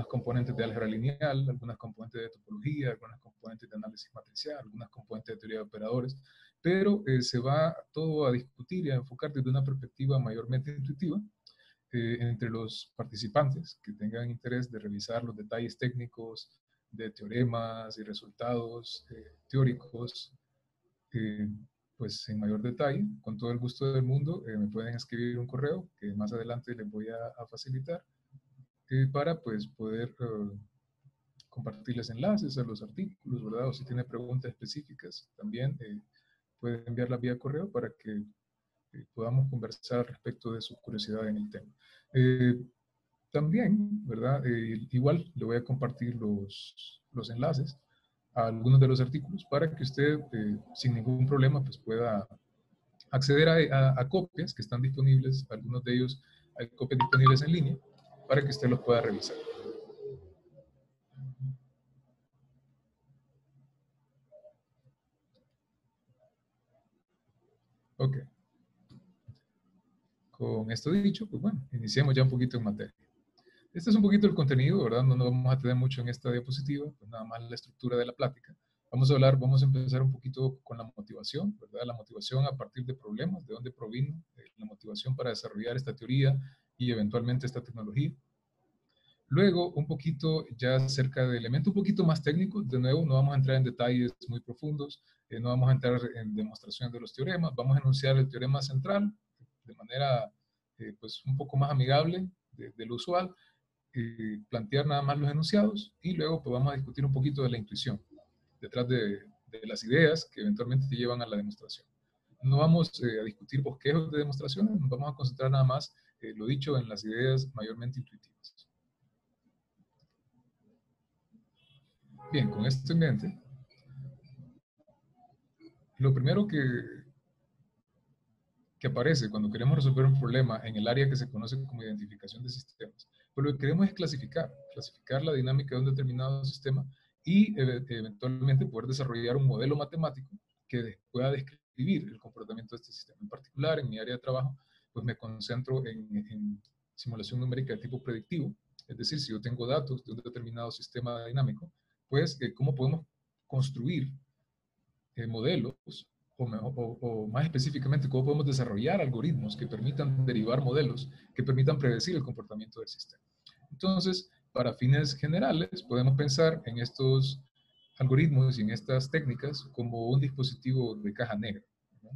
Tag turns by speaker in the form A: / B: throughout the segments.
A: algunas componentes de álgebra lineal, algunas componentes de topología, algunas componentes de análisis matricial, algunas componentes de teoría de operadores, pero se va todo a discutir y a enfocar desde una perspectiva mayormente intuitiva entre los participantes que tengan interés de revisar los detalles técnicos de teoremas y resultados teóricos, pues en mayor detalle. Con todo el gusto del mundo, me pueden escribir un correo que más adelante les voy a facilitar para pues poder compartirles enlaces a los artículos, ¿verdad? O si tiene preguntas específicas, también pueden enviarlas vía correo para que podamos conversar respecto de su curiosidad en el tema. También, ¿verdad? Igual le voy a compartir los enlaces a algunos de los artículos para que usted sin ningún problema pues pueda acceder a copias que están disponibles. Algunos de ellos hay copias disponibles en línea para que usted los pueda revisar. Ok. Con esto dicho, pues bueno, iniciemos ya un poquito en materia. Este es un poquito el contenido, ¿verdad? No nos vamos a tener mucho en esta diapositiva, pues nada más la estructura de la plática. Vamos a empezar un poquito con la motivación, ¿verdad? La motivación a partir de problemas, de dónde provino la motivación para desarrollar esta teoría y eventualmente esta tecnología. Luego, un poquito ya acerca de elementos un poquito más técnicos. De nuevo, no vamos a entrar en detalles muy profundos, no vamos a entrar en demostración de los teoremas. Vamos a enunciar el teorema central de manera pues un poco más amigable de lo usual, plantear nada más los enunciados y luego pues vamos a discutir un poquito de la intuición detrás de las ideas que eventualmente te llevan a la demostración. No vamos a discutir bosquejos de demostraciones, nos vamos a concentrar nada más, lo dicho, en las ideas mayormente intuitivas. Bien, con esto en mente, lo primero que aparece cuando queremos resolver un problema en el área que se conoce como identificación de sistemas, pues lo que queremos es clasificar la dinámica de un determinado sistema y eventualmente poder desarrollar un modelo matemático que pueda describir el comportamiento de este sistema. En particular, en mi área de trabajo, pues me concentro en simulación numérica de tipo predictivo, es decir, si yo tengo datos de un determinado sistema dinámico, pues cómo podemos construir modelos, o más específicamente, cómo podemos desarrollar algoritmos que permitan derivar modelos, que permitan predecir el comportamiento del sistema. Entonces, para fines generales, podemos pensar en estos algoritmos y en estas técnicas como un dispositivo de caja negra, ¿no?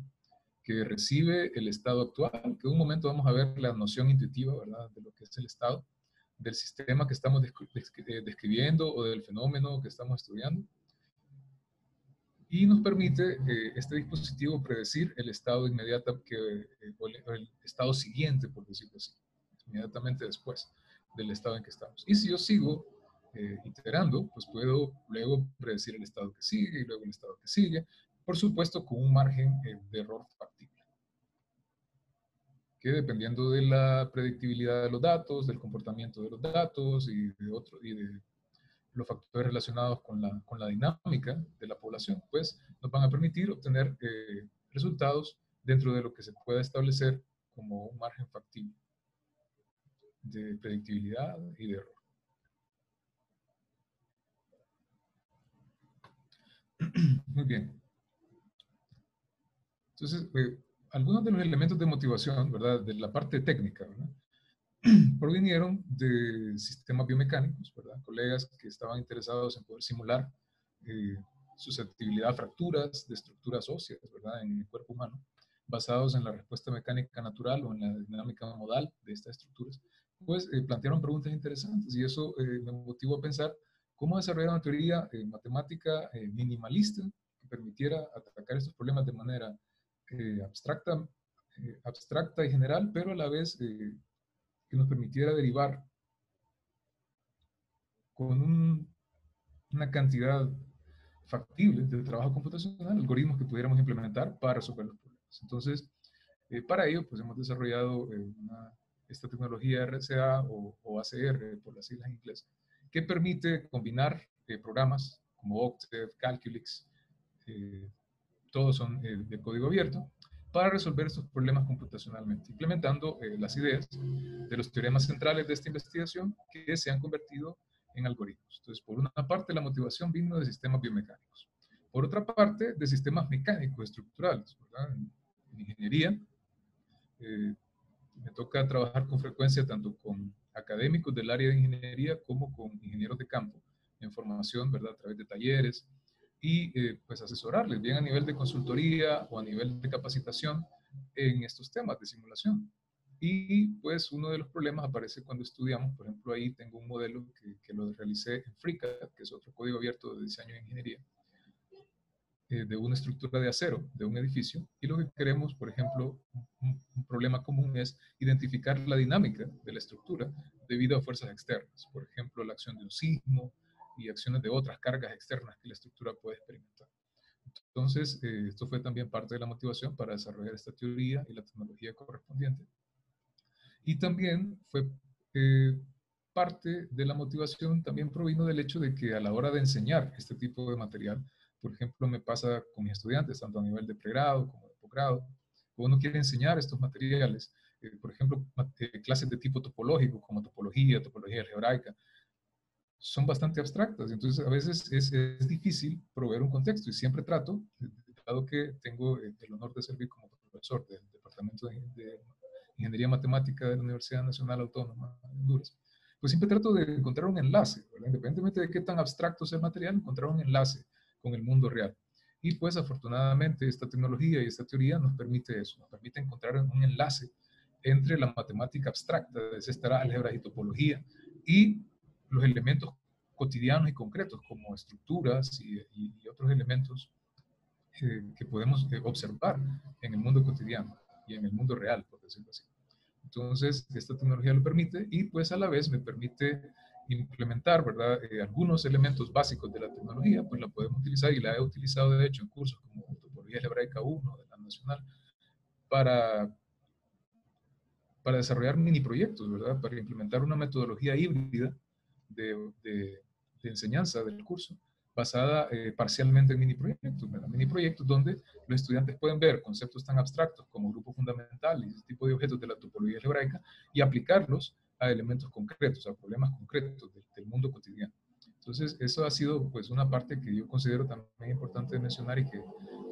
A: Que recibe el estado actual, que en un momento vamos a ver la noción intuitiva, ¿verdad?, de lo que es el estado del sistema que estamos describiendo o del fenómeno que estamos estudiando. Y nos permite este dispositivo predecir el estado inmediato, o el estado siguiente, por decirlo así, inmediatamente después del estado en que estamos. Y si yo sigo iterando, pues puedo luego predecir el estado que sigue y luego el estado que sigue, por supuesto con un margen de error factible, que dependiendo de la predictibilidad de los datos, del comportamiento de los datos y de los factores relacionados con la dinámica de la población, pues nos van a permitir obtener resultados dentro de lo que se pueda establecer como un margen factible de predictibilidad y de error. Muy bien. Entonces, algunos de los elementos de motivación, ¿verdad?, de la parte técnica, ¿verdad?, provinieron de sistemas biomecánicos, ¿verdad?, colegas que estaban interesados en poder simular susceptibilidad a fracturas de estructuras óseas, ¿verdad?, en el cuerpo humano, basados en la respuesta mecánica natural o en la dinámica modal de estas estructuras, pues plantearon preguntas interesantes y eso me motivó a pensar cómo desarrollar una teoría matemática minimalista que permitiera atacar estos problemas de manera abstracta y general, pero a la vez que nos permitiera derivar con una cantidad factible de trabajo computacional, algoritmos que pudiéramos implementar para resolver los problemas. Entonces, para ello, pues hemos desarrollado esta tecnología RCA o ACR, por las siglas en inglés, que permite combinar programas como Octave, Calculix, todos son de código abierto, para resolver estos problemas computacionalmente, implementando las ideas de los teoremas centrales de esta investigación que se han convertido en algoritmos. Entonces, por una parte, la motivación vino de sistemas biomecánicos. Por otra parte, de sistemas mecánicos estructurales, ¿verdad? En ingeniería, eh, me toca trabajar con frecuencia tanto con académicos del área de ingeniería como con ingenieros de campo en formación, ¿verdad? A través de talleres y pues asesorarles bien a nivel de consultoría o a nivel de capacitación en estos temas de simulación. Y pues uno de los problemas aparece cuando estudiamos, por ejemplo, ahí tengo un modelo que lo realicé en FreeCAD, que es otro código abierto de diseño de ingeniería, de una estructura de acero, de un edificio, y lo que queremos, por ejemplo, un problema común es identificar la dinámica de la estructura debido a fuerzas externas, por ejemplo, la acción de un sismo y acciones de otras cargas externas que la estructura puede experimentar. Entonces, esto fue también parte de la motivación para desarrollar esta teoría y la tecnología correspondiente. Y también fue parte de la motivación, también provino del hecho de que a la hora de enseñar este tipo de material, por ejemplo, me pasa con mis estudiantes, tanto a nivel de pregrado como de posgrado, cuando uno quiere enseñar estos materiales, por ejemplo, clases de tipo topológico, como topología algebraica, son bastante abstractas, entonces a veces es difícil proveer un contexto y siempre trato, dado que tengo el honor de servir como profesor del Departamento de Ingeniería Matemática de la Universidad Nacional Autónoma de Honduras, pues siempre trato de encontrar un enlace, ¿verdad? Independientemente de qué tan abstracto sea el material, encontrar un enlace con el mundo real. Y pues afortunadamente esta tecnología y esta teoría nos permite eso, nos permite encontrar un enlace entre la matemática abstracta, es esta álgebra y topología, y los elementos cotidianos y concretos como estructuras y otros elementos que podemos observar en el mundo cotidiano y en el mundo real, por decirlo así. Entonces, esta tecnología lo permite y pues a la vez me permite implementar, ¿verdad? Algunos elementos básicos de la tecnología, pues la podemos utilizar y la he utilizado de hecho en cursos como Topología Algebraica 1 de la Nacional para, para desarrollar mini proyectos, ¿verdad? Para implementar una metodología híbrida de enseñanza del curso basada parcialmente en mini proyectos, ¿verdad? Mini proyectos donde los estudiantes pueden ver conceptos tan abstractos como grupo fundamental y ese tipo de objetos de la topología algebraica y aplicarlos a elementos concretos, a problemas concretos del mundo cotidiano. Entonces, eso ha sido pues una parte que yo considero también importante de mencionar y que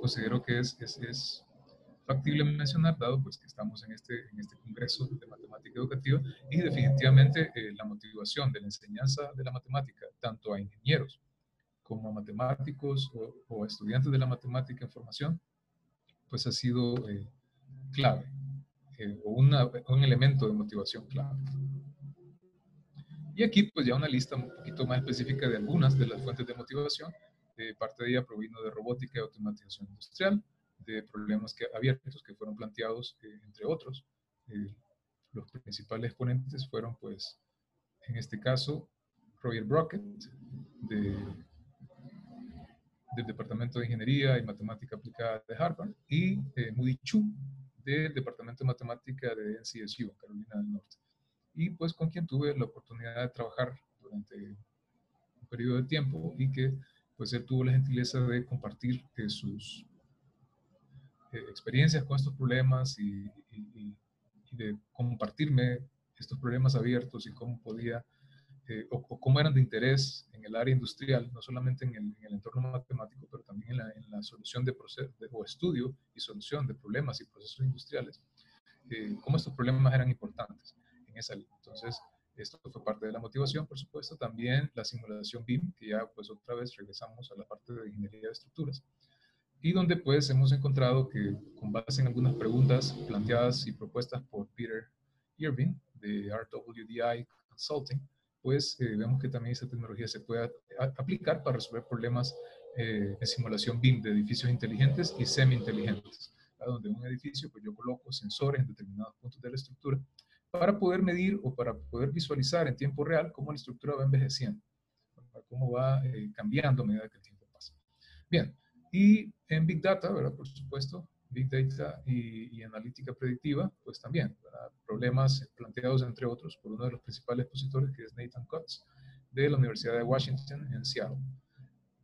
A: considero que es factible mencionar, dado pues que estamos en este congreso de matemática educativa y definitivamente la motivación de la enseñanza de la matemática, tanto a ingenieros como a matemáticos o estudiantes de la matemática en formación, pues ha sido clave o un elemento de motivación clave. Y aquí pues ya una lista un poquito más específica de algunas de las fuentes de motivación. Parte de ella provino de robótica y automatización industrial, de problemas abiertos que fueron planteados, entre otros. Eh, los principales exponentes fueron pues en este caso Roger Brockett de, del Departamento de Ingeniería y Matemática Aplicada de Harvard y Moody Chu del Departamento de Matemática de NCSU, Carolina del Norte. Y pues con quien tuve la oportunidad de trabajar durante un periodo de tiempo y que pues él tuvo la gentileza de compartir sus experiencias con estos problemas y de compartirme estos problemas abiertos y cómo podía o cómo eran de interés en el área industrial, no solamente en el entorno matemático, pero también en la solución de procesos o estudio y solución de problemas y procesos industriales, cómo estos problemas eran importantes en esa línea. Entonces, esto fue parte de la motivación, por supuesto, también la simulación BIM, que ya pues otra vez regresamos a la parte de ingeniería de estructuras, y donde pues hemos encontrado que con base en algunas preguntas planteadas y propuestas por Peter Irving de RWDI Consulting, pues vemos que también esta tecnología se puede aplicar para resolver problemas en simulación BIM de edificios inteligentes y semi-inteligentes, donde en un edificio pues yo coloco sensores en determinados puntos de la estructura para poder medir o para poder visualizar en tiempo real cómo la estructura va envejeciendo, cómo va cambiando a medida que el tiempo pasa. Bien, y en Big Data, ¿verdad? Por supuesto, Big Data y analítica predictiva, pues también, ¿verdad? Problemas planteados, entre otros, por uno de los principales expositores, que es Nathan Kotz, de la Universidad de Washington en Seattle.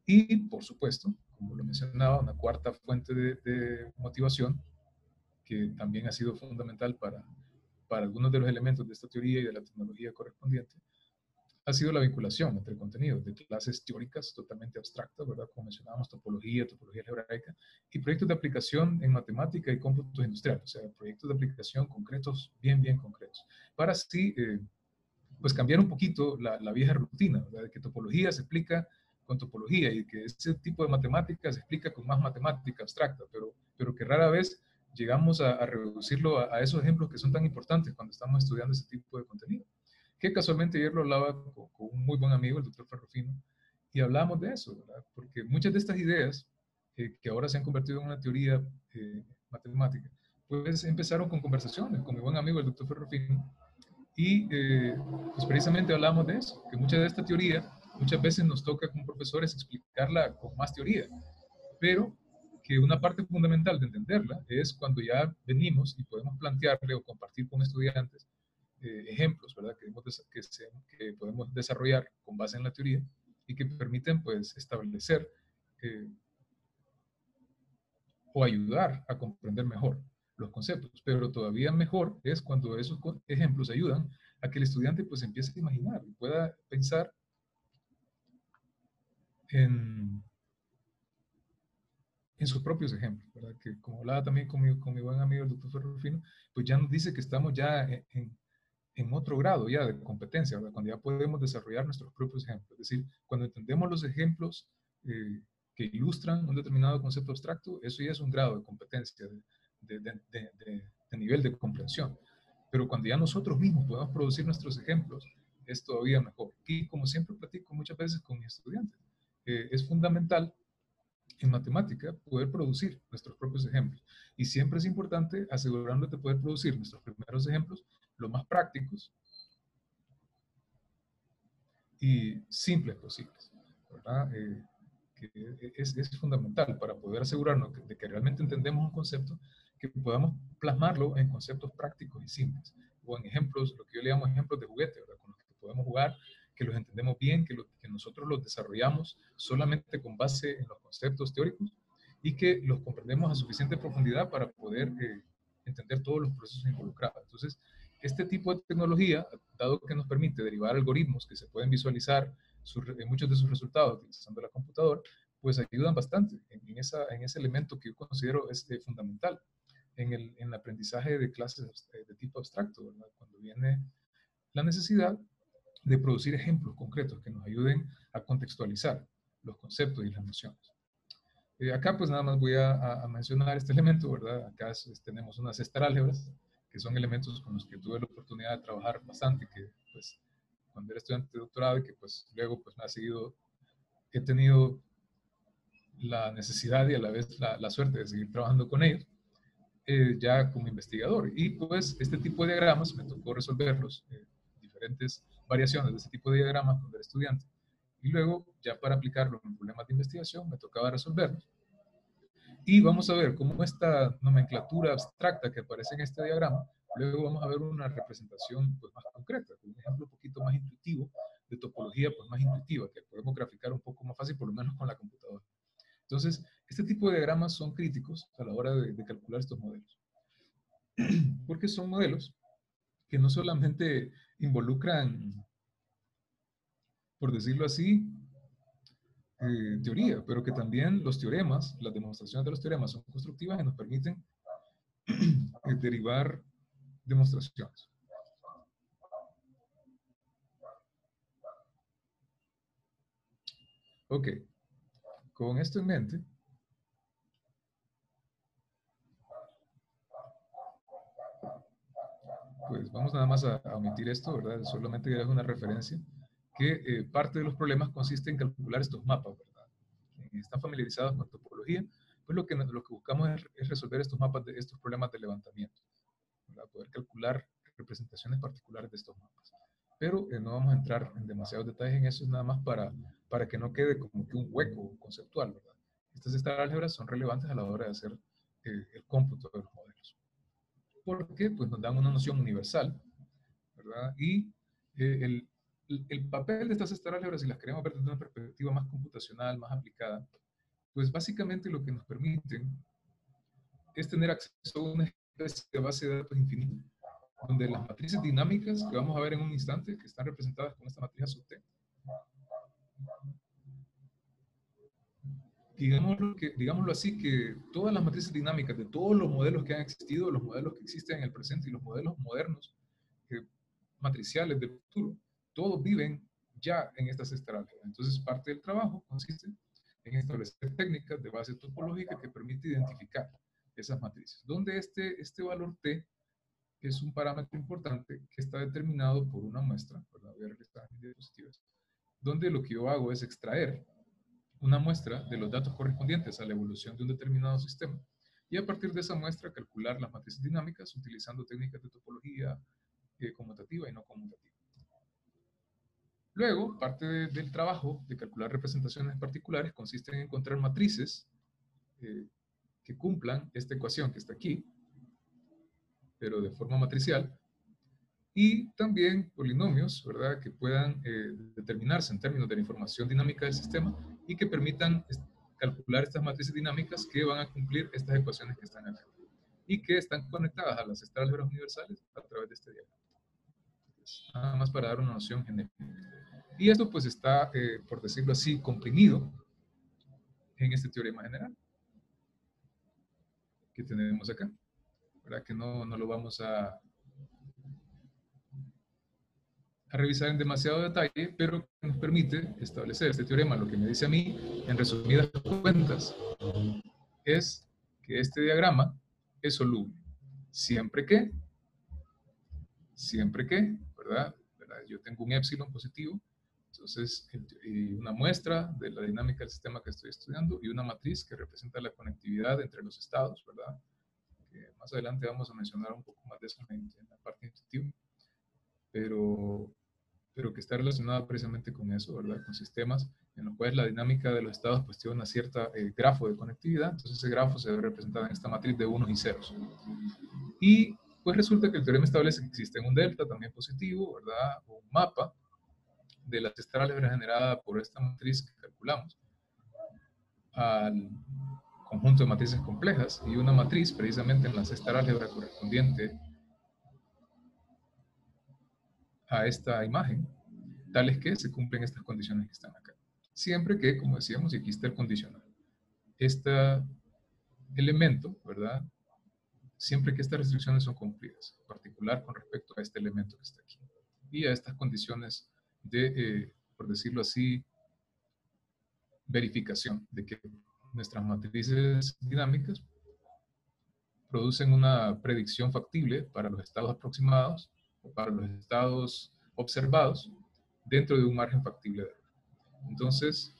A: Y, por supuesto, como lo mencionaba, una cuarta fuente de motivación, que también ha sido fundamental para algunos de los elementos de esta teoría y de la tecnología correspondiente, ha sido la vinculación entre contenidos de clases teóricas totalmente abstractas, ¿verdad? Como mencionábamos, topología algebraica, y proyectos de aplicación en matemática y cómputos industriales, o sea, proyectos de aplicación concretos, bien concretos, para así, pues cambiar un poquito la vieja rutina, ¿verdad? De que topología se explica con topología y que ese tipo de matemática se explica con más matemática abstracta, pero que rara vez llegamos a reducirlo a esos ejemplos que son tan importantes cuando estamos estudiando ese tipo de contenido. Que casualmente ayer lo hablaba con un muy buen amigo, el doctor Ferrofino, y hablábamos de eso, ¿verdad? Porque muchas de estas ideas que ahora se han convertido en una teoría matemática, pues empezaron con conversaciones con mi buen amigo, el doctor Ferrofino, y pues precisamente hablábamos de eso, que mucha de esta teoría, muchas veces nos toca como profesores explicarla con más teoría, pero que una parte fundamental de entenderla es cuando ya venimos y podemos plantearle o compartir con estudiantes ejemplos, ¿verdad? Que podemos desarrollar con base en la teoría y que permiten, pues, establecer eh, o ayudar a comprender mejor los conceptos. Pero todavía mejor es cuando esos ejemplos ayudan a que el estudiante, pues, empiece a imaginar y pueda pensar en, en sus propios ejemplos, ¿verdad? Que como hablaba también con mi buen amigo el doctor Ferrufino, pues ya nos dice que estamos ya en otro grado ya de competencia, ¿verdad? Cuando ya podemos desarrollar nuestros propios ejemplos. Es decir, cuando entendemos los ejemplos eh, que ilustran un determinado concepto abstracto, eso ya es un grado de competencia, de nivel de comprensión. Pero cuando ya nosotros mismos podemos producir nuestros ejemplos, es todavía mejor. Y como siempre platico muchas veces con mis estudiantes, es fundamental en matemática poder producir nuestros propios ejemplos. Y siempre es importante asegurarnos de poder producir nuestros primeros ejemplos lo más prácticos y simples posibles, ¿verdad? Que es fundamental para poder asegurarnos de que realmente entendemos un concepto, que podamos plasmarlo en conceptos prácticos y simples, o en ejemplos, lo que yo le llamo ejemplos de juguete, ¿verdad? Con los que podemos jugar, que los entendemos bien, que nosotros los desarrollamos solamente con base en los conceptos teóricos y que los comprendemos a suficiente profundidad para poder entender todos los procesos involucrados. Entonces, este tipo de tecnología, dado que nos permite derivar algoritmos que se pueden visualizar muchos de sus resultados utilizando la computadora, pues ayudan bastante en ese elemento que yo considero fundamental en el aprendizaje de clases de tipo abstracto, ¿verdad? Cuando viene la necesidad de producir ejemplos concretos que nos ayuden a contextualizar los conceptos y las nociones. Acá pues nada más voy a mencionar este elemento, ¿verdad? Acá tenemos unas álgebras, que son elementos con los que tuve la oportunidad de trabajar bastante, que pues cuando era estudiante de doctorado y que pues luego pues me ha seguido, he tenido la necesidad y a la vez la suerte de seguir trabajando con ellos, ya como investigador. Y pues este tipo de diagramas me tocó resolverlos, diferentes variaciones de este tipo de diagramas cuando era estudiante. Y luego, ya para aplicarlo en problemas de investigación, me tocaba resolverlos. Y vamos a ver cómo esta nomenclatura abstracta que aparece en este diagrama, luego vamos a ver una representación pues, más concreta, un ejemplo un poquito más intuitivo, de topología pues, más intuitiva, que podemos graficar un poco más fácil, por lo menos con la computadora. Entonces, este tipo de diagramas son críticos a la hora de calcular estos modelos, porque son modelos que no solamente involucran, por decirlo así, teoría, pero que también los teoremas, las demostraciones de los teoremas son constructivas y nos permiten derivar demostraciones. Ok, con esto en mente, pues vamos nada más a omitir esto, ¿verdad? Solamente es una referencia que parte de los problemas consiste en calcular estos mapas, ¿verdad? Están familiarizados con topología, pues lo que buscamos es resolver estos mapas, de estos problemas de levantamiento, ¿verdad? Poder calcular representaciones particulares de estos mapas. Pero no vamos a entrar en demasiados detalles en eso, es nada más para que no quede como que un hueco conceptual, ¿verdad? Estas álgebras son relevantes a la hora de hacer el cómputo de los modelos. Porque pues, nos dan una noción universal, ¿verdad? Y el, el papel de estas álgebras, si las queremos ver desde una perspectiva más computacional, más aplicada, pues básicamente lo que nos permiten es tener acceso a una especie de base de datos infinita, donde las matrices dinámicas que vamos a ver en un instante, que están representadas con esta matriz sub T, digámoslo así, que todas las matrices dinámicas de todos los modelos que han existido, los modelos que existen en el presente y los modelos modernos, matriciales del futuro, todos viven ya en estas estrallas. Entonces, parte del trabajo consiste en establecer técnicas de base topológica que permite identificar esas matrices, donde este valor T es un parámetro importante que está determinado por una muestra, ¿verdad? Voy a regresar a mis diapositivas, donde lo que yo hago es extraer una muestra de los datos correspondientes a la evolución de un determinado sistema y a partir de esa muestra calcular las matrices dinámicas utilizando técnicas de topología conmutativa y no conmutativa. Luego, parte del trabajo de calcular representaciones particulares consiste en encontrar matrices que cumplan esta ecuación que está aquí, pero de forma matricial, y también polinomios, ¿verdad?, que puedan determinarse en términos de la información dinámica del sistema y que permitan calcular estas matrices dinámicas que van a cumplir estas ecuaciones que están acá y que están conectadas a las álgebras universales a través de este diagrama. Nada más para dar una noción genérica. Y esto pues está, por decirlo así, comprimido en este teorema general que tenemos acá. ¿Verdad? Que no lo vamos a revisar en demasiado detalle, pero nos permite establecer este teorema. Lo que me dice a mí, en resumidas cuentas, es que este diagrama es soluble. Siempre que, ¿verdad? Yo tengo un épsilon positivo, entonces una muestra de la dinámica del sistema que estoy estudiando y una matriz que representa la conectividad entre los estados, ¿verdad? Que más adelante vamos a mencionar un poco más de eso en la parte intuitiva, pero que está relacionada precisamente con eso, ¿verdad? Con sistemas en los cuales la dinámica de los estados pues tiene una cierta grafo de conectividad, entonces ese grafo se debe representar en esta matriz de unos y ceros. Y pues resulta que el teorema establece que existe un delta también positivo, ¿verdad? O un mapa de la álgebra generada por esta matriz que calculamos al conjunto de matrices complejas y una matriz precisamente en la álgebra correspondiente a esta imagen, tales que se cumplen estas condiciones que están acá. Siempre que, como decíamos, y aquí está el condicional, este elemento, ¿verdad? Siempre que estas restricciones son cumplidas, en particular con respecto a este elemento que está aquí, y a estas condiciones de, por decirlo así, verificación de que nuestras matrices dinámicas producen una predicción factible para los estados aproximados o para los estados observados dentro de un margen factible de error. Entonces,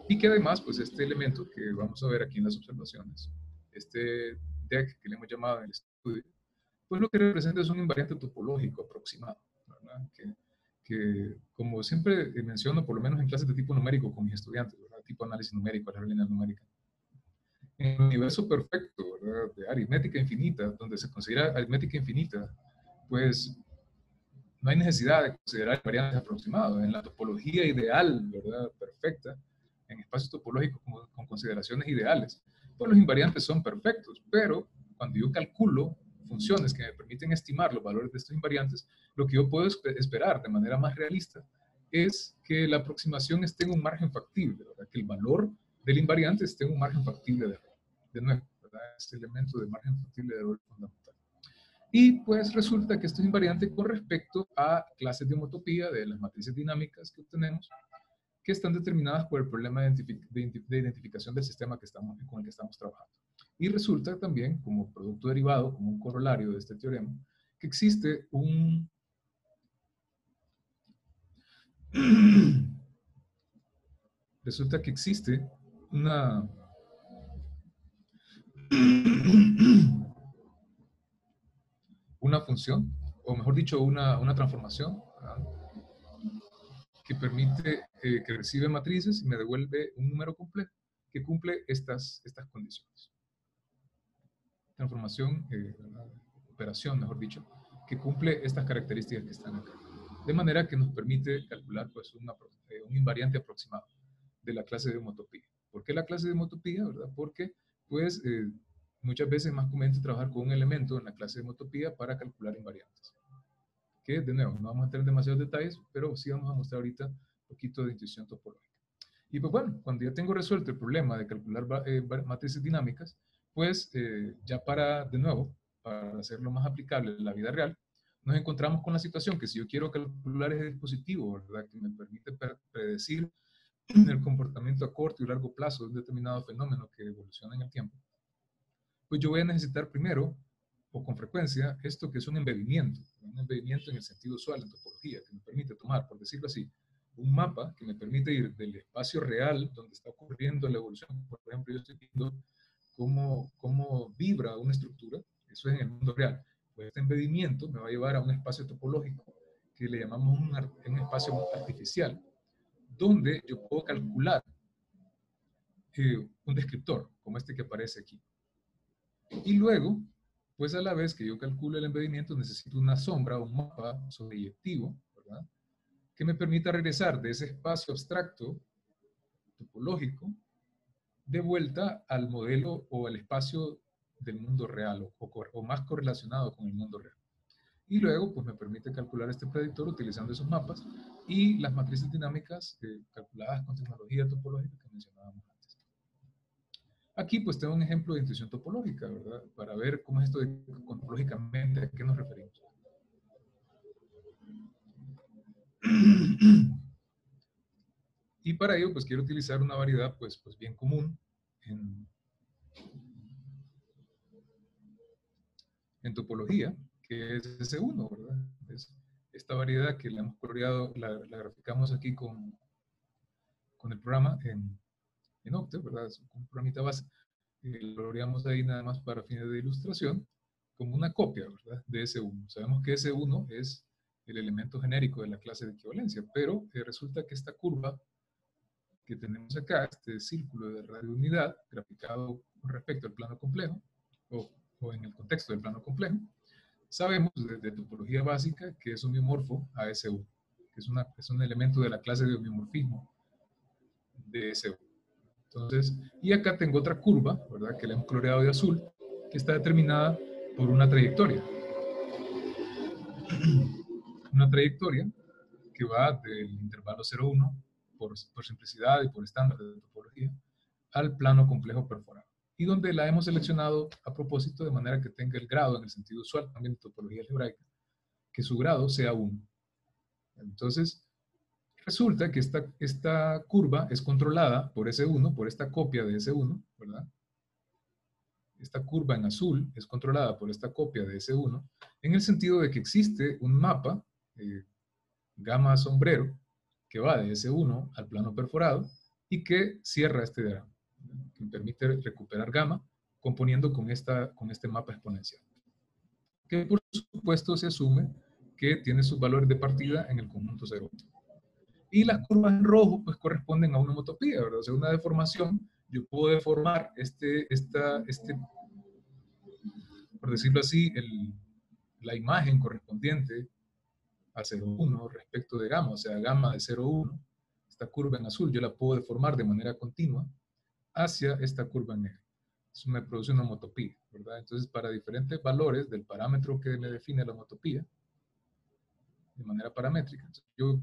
A: y que además, pues este elemento que vamos a ver aquí en las observaciones, este DEC que le hemos llamado en el estudio, pues lo que representa es un invariante topológico aproximado, ¿verdad? Que como siempre menciono, por lo menos en clases de tipo numérico con mis estudiantes, ¿verdad? Tipo análisis numérico, álgebra lineal numérica. En el universo perfecto, ¿verdad? De aritmética infinita, donde se considera aritmética infinita, pues no hay necesidad de considerar variantes aproximados. En la topología ideal, ¿verdad? Perfecta, en espacios topológicos con consideraciones ideales, pues los invariantes son perfectos, pero cuando yo calculo funciones que me permiten estimar los valores de estos invariantes, lo que yo puedo esperar de manera más realista es que la aproximación esté en un margen factible, ¿verdad? Que el valor del invariante esté en un margen factible de error. De nuevo, ¿verdad? Este elemento de margen factible de error es fundamental. Y pues resulta que esto es invariante con respecto a clases de homotopía de las matrices dinámicas que obtenemos, que están determinadas por el problema de identificación del sistema con el que estamos trabajando. Y resulta también, como producto derivado, como un corolario de este teorema, que existe un... resulta que existe una... una función, o mejor dicho, una transformación, ¿verdad? Que permite, que recibe matrices y me devuelve un número complejo que cumple estas condiciones. Transformación, operación, mejor dicho, que cumple estas características que están acá. De manera que nos permite calcular pues, un invariante aproximado de la clase de homotopía. ¿Por qué la clase de homotopía? ¿Verdad? Porque pues, muchas veces es más conveniente trabajar con un elemento en la clase de homotopía para calcular invariantes. que de nuevo, no vamos a entrar en demasiados detalles, pero sí vamos a mostrar ahorita un poquito de intuición topológica. Y pues bueno, cuando ya tengo resuelto el problema de calcular matrices dinámicas, pues ya de nuevo, para hacerlo más aplicable en la vida real, nos encontramos con la situación que si yo quiero calcular ese dispositivo, ¿verdad?, que me permite predecir el comportamiento a corto y largo plazo de un determinado fenómeno que evoluciona en el tiempo, pues yo voy a necesitar primero, o con frecuencia, esto que es un embebimiento en el sentido usual en topología, que me permite tomar, por decirlo así, un mapa que me permite ir del espacio real donde está ocurriendo la evolución. Por ejemplo, yo estoy viendo cómo vibra una estructura, eso es en el mundo real. Pues este embebimiento me va a llevar a un espacio topológico que le llamamos un espacio artificial, donde yo puedo calcular un descriptor, como este que aparece aquí. Y luego, pues a la vez que yo calculo el embebimiento, necesito una sombra, un mapa sobreyectivo, ¿verdad?, que me permita regresar de ese espacio abstracto topológico de vuelta al modelo o al espacio del mundo real o más correlacionado con el mundo real. Y luego, pues me permite calcular este predictor utilizando esos mapas y las matrices dinámicas calculadas con tecnología topológica que mencionábamos antes. Aquí pues tengo un ejemplo de intuición topológica, ¿verdad? Para ver cómo es esto topológicamente, a qué nos referimos. Y para ello pues quiero utilizar una variedad pues bien común en topología, que es S1, ¿verdad? Es esta variedad que la hemos coloreado, la graficamos aquí con el programa en Octave, ¿verdad? Es un programita base. Lo coloreamos ahí nada más para fines de ilustración, como una copia, ¿verdad?, de S1. Sabemos que S1 es el elemento genérico de la clase de equivalencia, pero resulta que esta curva que tenemos acá, este círculo de radiounidad, graficado con respecto al plano complejo, o en el contexto del plano complejo, sabemos de topología básica que es homeomorfo a S1, que es un elemento de la clase de homeomorfismo de S1. Entonces, y acá tengo otra curva, ¿verdad?, que la hemos coloreado de azul, que está determinada por una trayectoria. Una trayectoria que va del intervalo 0,1, por simplicidad y por estándar de topología, al plano complejo perforado. Y donde la hemos seleccionado a propósito de manera que tenga el grado, en el sentido usual también de topología algebraica, que su grado sea 1. Entonces, resulta que esta curva es controlada por S1, por esta copia de S1, ¿verdad? Esta curva en azul es controlada por esta copia de S1, en el sentido de que existe un mapa, gamma sombrero, que va de S1 al plano perforado y que cierra este diagrama, que permite recuperar gamma componiendo con este mapa exponencial. Que por supuesto se asume que tiene sus valores de partida en el conjunto 0. Y las curvas en rojo pues corresponden a una homotopía, ¿verdad? O sea, una deformación. Yo puedo deformar por decirlo así, la imagen correspondiente a 0,1 respecto de gamma, o sea, gamma de 0,1, esta curva en azul, yo la puedo deformar de manera continua hacia esta curva en negro. Eso me produce una homotopía, ¿verdad? Entonces, para diferentes valores del parámetro que me define la homotopía, de manera paramétrica, yo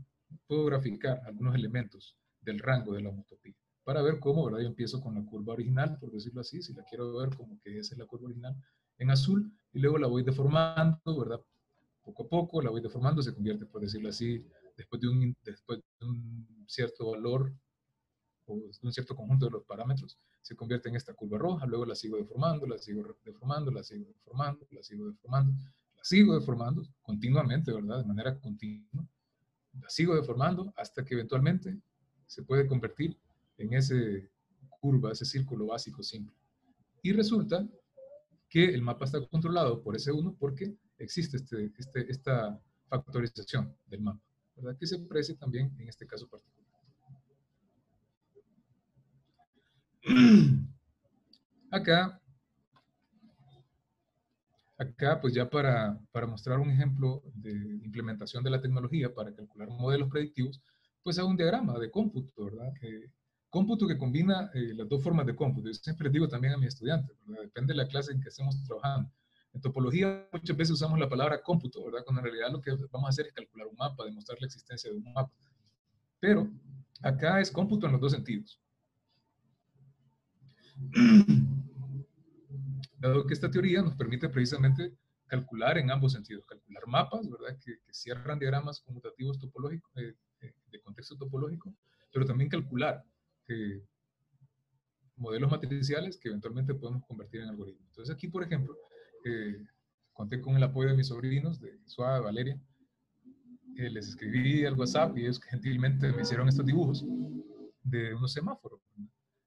A: puedo graficar algunos elementos del rango de la homotopía para ver cómo, ¿verdad? Yo empiezo con la curva original, por decirlo así, si la quiero ver como que esa es la curva original en azul, y luego la voy deformando, ¿verdad? Poco a poco la voy deformando, se convierte, por decirlo así, después de un cierto valor o de un cierto conjunto de los parámetros, se convierte en esta curva roja, luego la sigo deformando, la sigo deformando, la sigo deformando, la sigo deformando, la sigo deformando continuamente, ¿verdad? De manera continua. La sigo deformando hasta que eventualmente se puede convertir en ese curva, ese círculo básico simple. Y resulta que el mapa está controlado por S1 porque existe esta factorización del mapa, ¿verdad? Que se aprecia también en este caso particular. Acá pues ya para mostrar un ejemplo de implementación de la tecnología para calcular modelos predictivos, pues hago un diagrama de cómputo, ¿verdad? Cómputo que combina las dos formas de cómputo. Yo siempre les digo también a mis estudiantes, ¿verdad? Depende de la clase en que estemos trabajando. En topología muchas veces usamos la palabra cómputo, ¿verdad? Cuando en realidad lo que vamos a hacer es calcular un mapa, demostrar la existencia de un mapa. Pero acá es cómputo en los dos sentidos. Dado que esta teoría nos permite precisamente calcular en ambos sentidos, calcular mapas, ¿verdad? Que cierran diagramas conmutativos topológicos, de contexto topológico, pero también calcular modelos matriciales que eventualmente podemos convertir en algoritmos. Entonces aquí, por ejemplo, conté con el apoyo de mis sobrinos, de Suave, Valeria, les escribí al WhatsApp y ellos gentilmente me hicieron estos dibujos de unos semáforos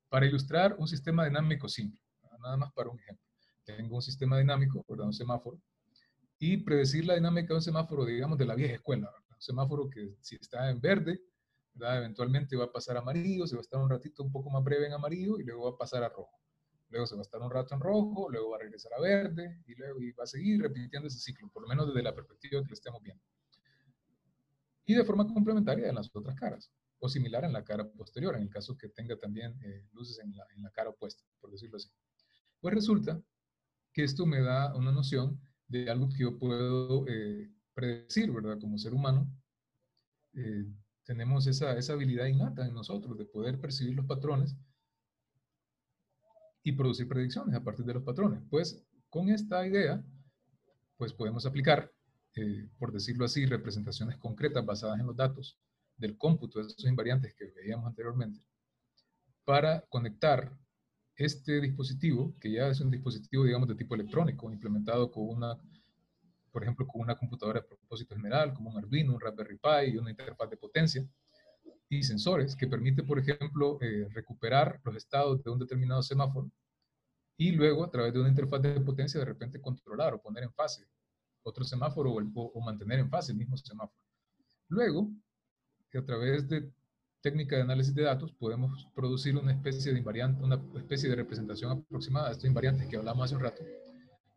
A: para ilustrar un sistema dinámico simple, nada más para un ejemplo. Tengo un sistema dinámico, ¿verdad? Un semáforo, y predecir la dinámica de un semáforo, digamos, de la vieja escuela, ¿verdad? Un semáforo que si está en verde, ¿verdad? Eventualmente va a pasar a amarillo, se va a estar un ratito un poco más breve en amarillo y luego va a pasar a rojo. Luego se va a estar un rato en rojo, luego va a regresar a verde y luego va a seguir repitiendo ese ciclo, por lo menos desde la perspectiva que lo estemos viendo. Y de forma complementaria en las otras caras, o similar en la cara posterior, en el caso que tenga también luces en la cara opuesta, por decirlo así. Pues resulta que esto me da una noción de algo que yo puedo predecir, ¿verdad? Como ser humano, tenemos esa habilidad innata en nosotros de poder percibir los patrones y producir predicciones a partir de los patrones. Pues con esta idea, pues podemos aplicar, por decirlo así, representaciones concretas basadas en los datos del cómputo de esos invariantes que veíamos anteriormente, para conectar este dispositivo, que ya es un dispositivo, digamos, de tipo electrónico, implementado con una, por ejemplo, con una computadora de propósito general, como un Arduino, un Raspberry Pi y una interfaz de potencia, y sensores que permite, por ejemplo, recuperar los estados de un determinado semáforo y luego, a través de una interfaz de potencia, de repente controlar o poner en fase otro semáforo o mantener en fase el mismo semáforo. Luego, que a través de técnica de análisis de datos podemos producir una especie de invariante, una especie de representación aproximada de estos invariantes que hablamos hace un rato,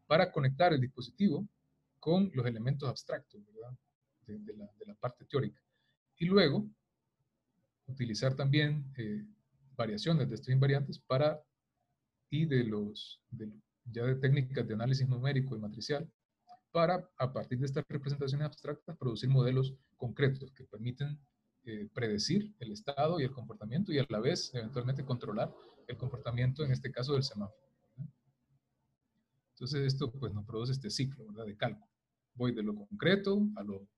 A: para conectar el dispositivo con los elementos abstractos, ¿verdad? De la parte teórica. Y luego, utilizar también variaciones de estos invariantes para, y ya de técnicas de análisis numérico y matricial, para, a partir de estas representaciones abstractas, producir modelos concretos que permiten predecir el estado y el comportamiento y a la vez, eventualmente, controlar el comportamiento, en este caso, del semáforo. Entonces, esto pues nos produce este ciclo, ¿verdad? De cálculo. Voy de lo concreto a lo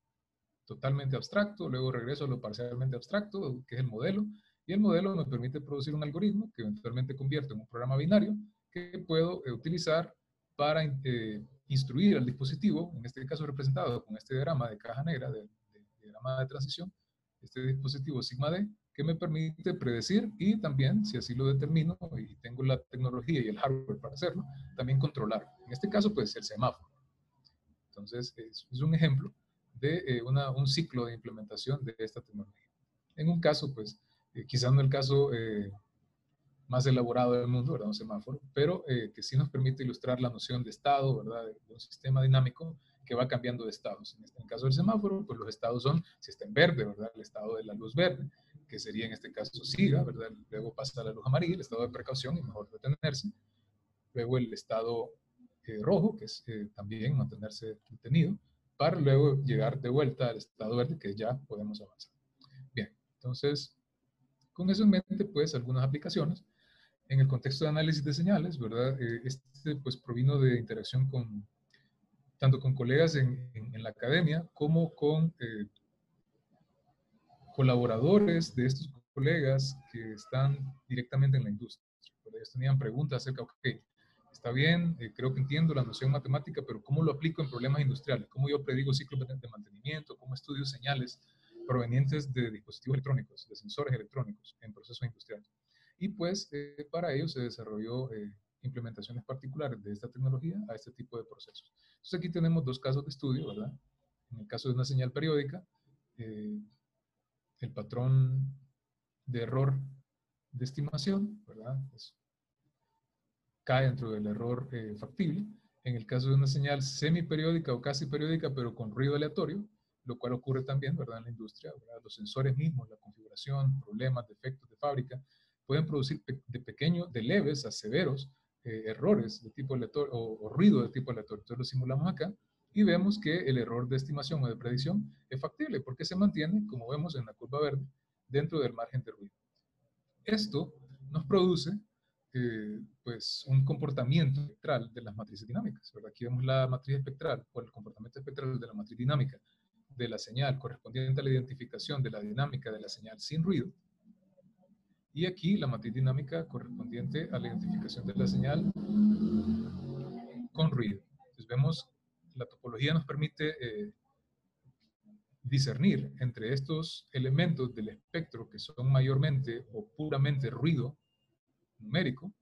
A: totalmente abstracto, luego regreso a lo parcialmente abstracto, que es el modelo, y el modelo me permite producir un algoritmo que eventualmente convierto en un programa binario que puedo utilizar para instruir al dispositivo, en este caso representado con este diagrama de caja negra, de diagrama de transición, este dispositivo sigma D, que me permite predecir y también, si así lo determino y tengo la tecnología y el hardware para hacerlo, también controlar. En este caso, pues el semáforo. Entonces, es un ejemplo de un ciclo de implementación de esta tecnología. En un caso, pues, quizás no el caso más elaborado del mundo, ¿verdad? Un semáforo, pero que sí nos permite ilustrar la noción de estado, ¿verdad? De un sistema dinámico que va cambiando de estados. En el caso del semáforo, pues los estados son, si está en verde, ¿verdad? El estado de la luz verde, que sería en este caso siga, ¿verdad? Luego pasa a la luz amarilla, el estado de precaución y mejor detenerse. Luego el estado rojo, que es también mantenerse detenido, para luego llegar de vuelta al estado verde, que ya podemos avanzar. Bien, entonces, con eso en mente, pues, algunas aplicaciones. En el contexto de análisis de señales, ¿verdad? Este, pues, provino de interacción tanto con colegas en la academia, como con colaboradores de estos colegas que están directamente en la industria. Ellos tenían preguntas acerca, ok, está bien, creo que entiendo la noción matemática, pero ¿cómo lo aplico en problemas industriales? ¿Cómo yo predigo ciclos de mantenimiento? ¿Cómo estudio señales provenientes de dispositivos electrónicos, de sensores electrónicos en procesos industriales? Y pues para ello se desarrolló implementaciones particulares de esta tecnología a este tipo de procesos. Entonces aquí tenemos dos casos de estudio, ¿verdad? En el caso de una señal periódica, el patrón de error de estimación, ¿verdad? Pues, cae dentro del error factible. En el caso de una señal semiperiódica o casi periódica, pero con ruido aleatorio, lo cual ocurre también, ¿verdad? En la industria, ¿verdad? Los sensores mismos, la configuración, problemas, defectos de fábrica, pueden producir de leves a severos errores de tipo aleatorio o ruido de tipo aleatorio. Entonces lo simulamos acá y vemos que el error de estimación o de predicción es factible porque se mantiene, como vemos en la curva verde, dentro del margen de ruido. Esto nos produce pues un comportamiento espectral de las matrices dinámicas, ¿verdad? Aquí vemos la matriz espectral o el comportamiento espectral de la matriz dinámica de la señal correspondiente a la identificación de la dinámica de la señal sin ruido, y aquí la matriz dinámica correspondiente a la identificación de la señal con ruido. Entonces vemos, la topología nos permite discernir entre estos elementos del espectro que son mayormente o puramente ruido numérico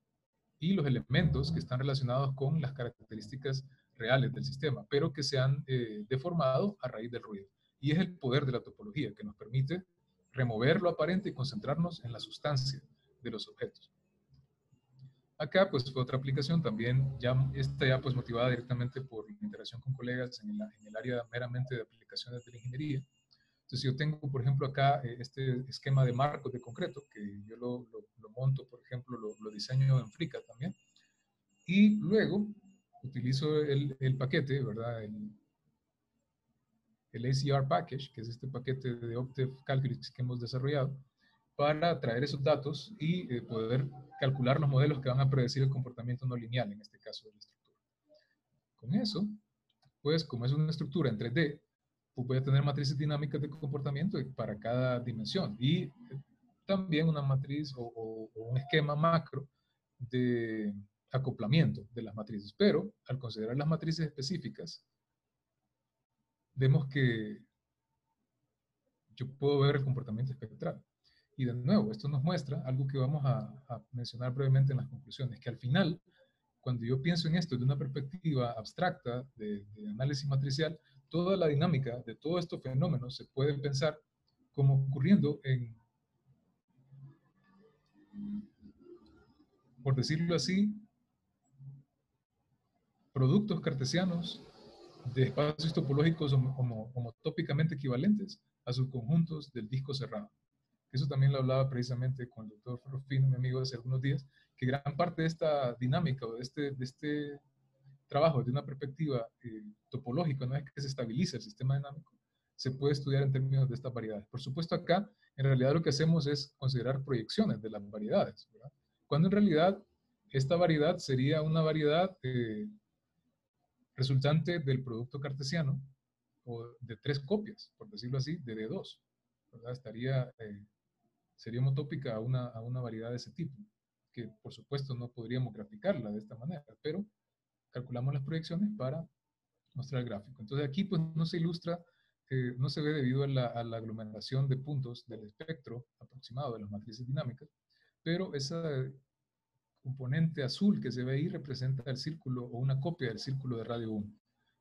A: y los elementos que están relacionados con las características reales del sistema, pero que se han deformado a raíz del ruido. Y es el poder de la topología que nos permite remover lo aparente y concentrarnos en la sustancia de los objetos. Acá pues fue otra aplicación también, ya pues motivada directamente por la interacción con colegas en el área meramente de aplicaciones de la ingeniería. Entonces yo tengo, por ejemplo, acá este esquema de marcos de concreto, que yo lo monto, por ejemplo, lo diseño en Flickr también, y luego utilizo el paquete, ¿verdad? El ACR package, que es este paquete de Octave Calculus que hemos desarrollado, para traer esos datos y poder calcular los modelos que van a predecir el comportamiento no lineal, en este caso de la estructura. Con eso, pues como es una estructura en 3D, pues voy a tener matrices dinámicas de comportamiento para cada dimensión y también una matriz o un esquema macro de acoplamiento de las matrices. Pero al considerar las matrices específicas, vemos que yo puedo ver el comportamiento espectral. Y de nuevo, esto nos muestra algo que vamos a mencionar brevemente en las conclusiones, que al final, cuando yo pienso en esto de una perspectiva abstracta de análisis matricial, toda la dinámica de todos estos fenómenos se puede pensar como ocurriendo en, por decirlo así, productos cartesianos de espacios topológicos homotópicamente equivalentes a sus conjuntos del disco cerrado. Eso también lo hablaba precisamente con el doctor Rufino, mi amigo, hace algunos días, que gran parte de esta dinámica o de este trabajo desde una perspectiva topológica, una vez que se estabiliza el sistema dinámico, se puede estudiar en términos de estas variedades. Por supuesto, acá, en realidad lo que hacemos es considerar proyecciones de las variedades, ¿verdad? Cuando en realidad esta variedad sería una variedad resultante del producto cartesiano o de tres copias, por decirlo así, de D2, ¿verdad? Sería homotópica a una variedad de ese tipo, que por supuesto no podríamos graficarla de esta manera, pero calculamos las proyecciones para mostrar el gráfico. Entonces aquí pues no se ilustra, no se ve debido a la aglomeración de puntos del espectro aproximado de las matrices dinámicas, pero esa componente azul que se ve ahí representa el círculo o una copia del círculo de radio 1.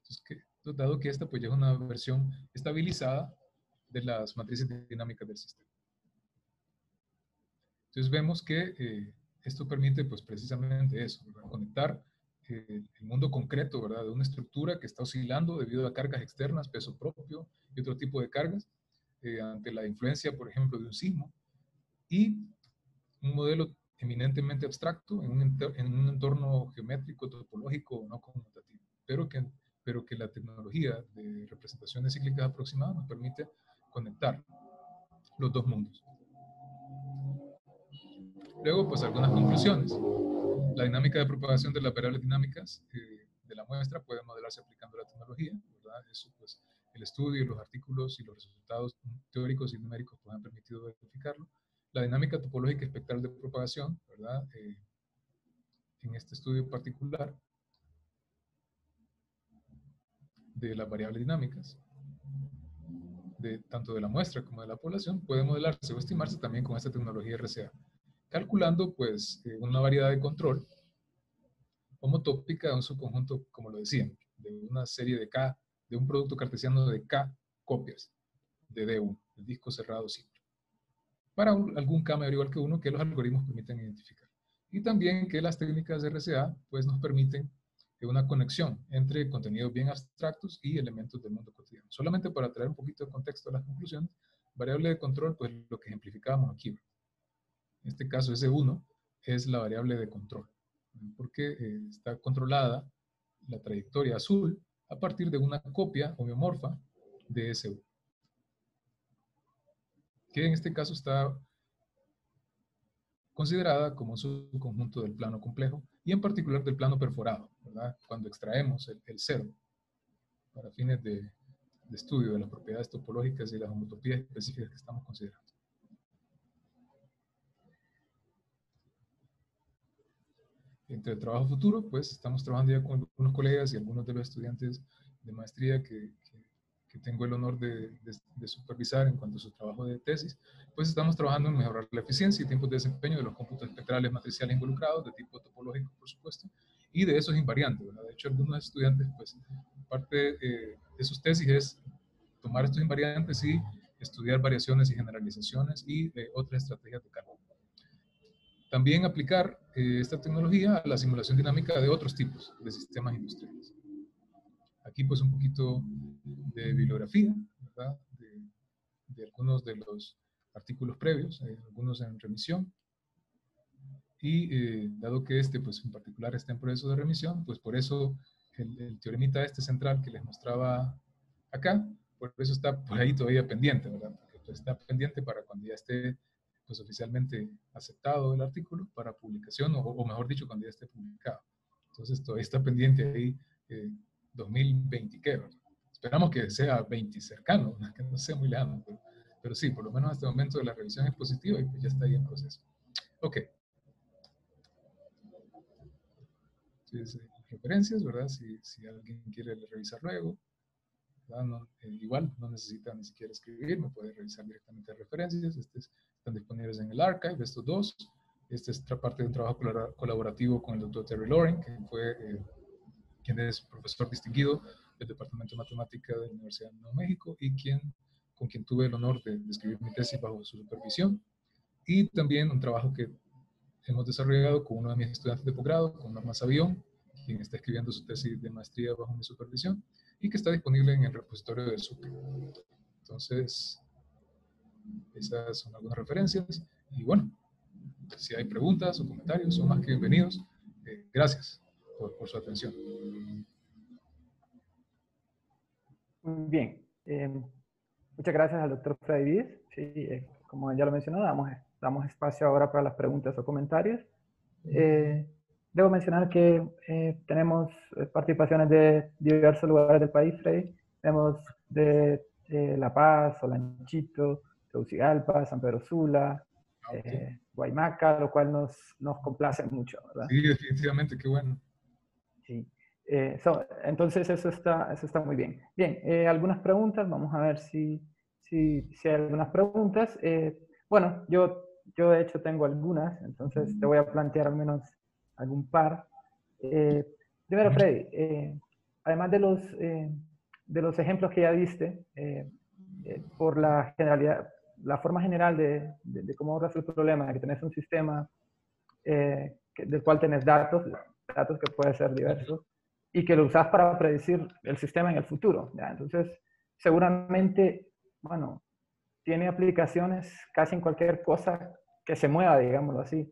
A: Entonces, dado que esta pues ya es una versión estabilizada de las matrices dinámicas del sistema. Entonces vemos que esto permite pues precisamente eso, ¿verdad? Conectar el mundo concreto, ¿verdad? De una estructura que está oscilando debido a cargas externas, peso propio y otro tipo de cargas, ante la influencia, por ejemplo, de un sismo, y un modelo eminentemente abstracto en un entorno geométrico, topológico no conmutativo, pero que la tecnología de representaciones cíclicas aproximadas nos permite conectar los dos mundos. Luego, pues algunas conclusiones. La dinámica de propagación de las variables dinámicas de la muestra puede modelarse aplicando la tecnología, ¿verdad? Eso, pues, el estudio, los artículos y los resultados teóricos y numéricos pues, han permitido verificarlo. La dinámica topológica espectral de propagación, ¿verdad? En este estudio particular de las variables dinámicas, tanto de la muestra como de la población, puede modelarse o estimarse también con esta tecnología RCA, calculando pues una variedad de control homotópica de un subconjunto, como lo decíamos, de una serie de K, de un producto cartesiano de K copias de D1, el disco cerrado simple, para algún K mayor o igual que 1 que los algoritmos permiten identificar. Y también que las técnicas de RCA pues, nos permiten una conexión entre contenidos bien abstractos y elementos del mundo cotidiano. Solamente para traer un poquito de contexto a las conclusiones, variable de control, pues lo que ejemplificábamos aquí. En este caso, S1 es la variable de control, porque está controlada la trayectoria azul a partir de una copia homeomorfa de SU, que en este caso está considerada como un subconjunto del plano complejo y en particular del plano perforado, ¿verdad? Cuando extraemos el cero para fines de estudio de las propiedades topológicas y las homotopías específicas que estamos considerando. Entre el trabajo futuro, pues estamos trabajando ya con algunos colegas y algunos de los estudiantes de maestría que tengo el honor de supervisar en cuanto a su trabajo de tesis, pues estamos trabajando en mejorar la eficiencia y tiempos de desempeño de los cómputos espectrales matriciales involucrados, de tipo topológico, por supuesto, y de esos invariantes, ¿verdad? De hecho, algunos estudiantes, pues, parte de sus tesis es tomar estos invariantes y estudiar variaciones y generalizaciones y otras estrategias de cálculo. También aplicar esta tecnología a la simulación dinámica de otros tipos de sistemas industriales. Aquí pues un poquito de bibliografía, ¿verdad? De algunos de los artículos previos, algunos en remisión. Y dado que este pues en particular está en proceso de remisión, pues por eso el teoremita este central que les mostraba acá, por eso está por ahí todavía pendiente, ¿verdad? Porque pues, está pendiente para cuando ya esté pues oficialmente aceptado el artículo para publicación, o mejor dicho, cuando ya esté publicado. Entonces todavía está pendiente ahí 2020, ¿qué? ¿Verdad? Esperamos que sea 20 cercano, que no sea muy lejano, pero sí, por lo menos hasta el momento de la revisión es positiva y pues ya está ahí en proceso. Ok. Entonces, referencias, ¿verdad? Si alguien quiere revisar luego, no, igual no necesita ni siquiera escribir, me puede revisar directamente referencias. Están disponibles en el archive, estos dos. Esta es otra parte de un trabajo colaborativo con el doctor Terry Loring, que fue quien es profesor distinguido del Departamento de Matemática de la Universidad de Nuevo México y con quien tuve el honor de escribir mi tesis bajo su supervisión. Y también un trabajo que hemos desarrollado con uno de mis estudiantes de posgrado, con Norma Sabión, quien está escribiendo su tesis de maestría bajo mi supervisión y que está disponible en el repositorio de SUPE. Entonces, esas son algunas referencias. Y bueno, si hay preguntas o comentarios, son más que bienvenidos. Gracias por su atención.
B: Muy bien. Muchas gracias al doctor Freddy Viz. Sí, como ya lo mencionó, damos espacio ahora para las preguntas o comentarios. Debo mencionar que tenemos participaciones de diversos lugares del país, Freddy. Tenemos de La Paz, Olanchito, Tegucigalpa, San Pedro Sula, Guaymaca, lo cual nos complace mucho, ¿verdad?
A: Sí, definitivamente, qué bueno.
B: Sí. Entonces eso está muy bien. Bien, algunas preguntas, vamos a ver si hay algunas preguntas. Bueno, yo de hecho tengo algunas, entonces te voy a plantear al menos algún par. Primero, Freddy, además de los ejemplos que ya diste, por la generalidad, la forma general de cómo resolver el problema, de que tenés un sistema del cual tenés datos que pueden ser diversos, y que lo usas para predecir el sistema en el futuro. ¿Ya? Entonces, seguramente, bueno, tiene aplicaciones casi en cualquier cosa que se mueva, digámoslo así.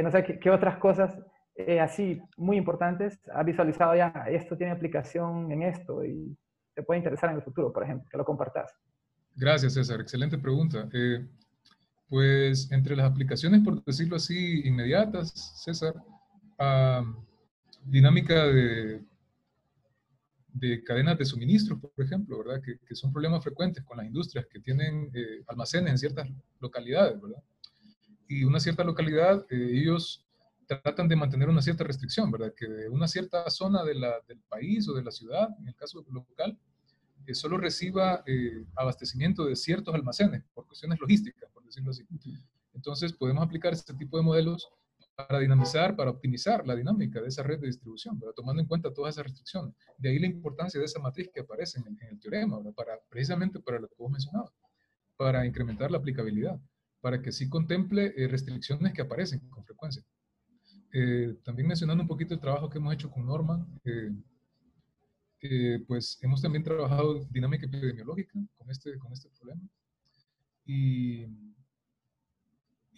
B: No sé, ¿qué otras cosas así muy importantes has visualizado ya? Esto tiene aplicación en esto y te puede interesar en el futuro, por ejemplo, que lo compartas.
A: Gracias, César. Excelente pregunta. Pues entre las aplicaciones, por decirlo así, inmediatas, César, dinámica de cadenas de suministro, por ejemplo, ¿verdad? Que son problemas frecuentes con las industrias que tienen almacenes en ciertas localidades, ¿verdad? Y una cierta localidad, ellos tratan de mantener una cierta restricción, ¿verdad? Que de una cierta zona del país o de la ciudad, en el caso local, solo reciba abastecimiento de ciertos almacenes, por cuestiones logísticas, por decirlo así. Entonces, podemos aplicar este tipo de modelos para dinamizar, para optimizar la dinámica de esa red de distribución, ¿verdad? Tomando en cuenta todas esas restricciones. De ahí la importancia de esa matriz que aparece en el teorema, ¿verdad? Precisamente para lo que vos mencionabas, para incrementar la aplicabilidad, para que sí contemple restricciones que aparecen con frecuencia. También mencionando un poquito el trabajo que hemos hecho con Norman, pues hemos también trabajado dinámica epidemiológica con este problema. Y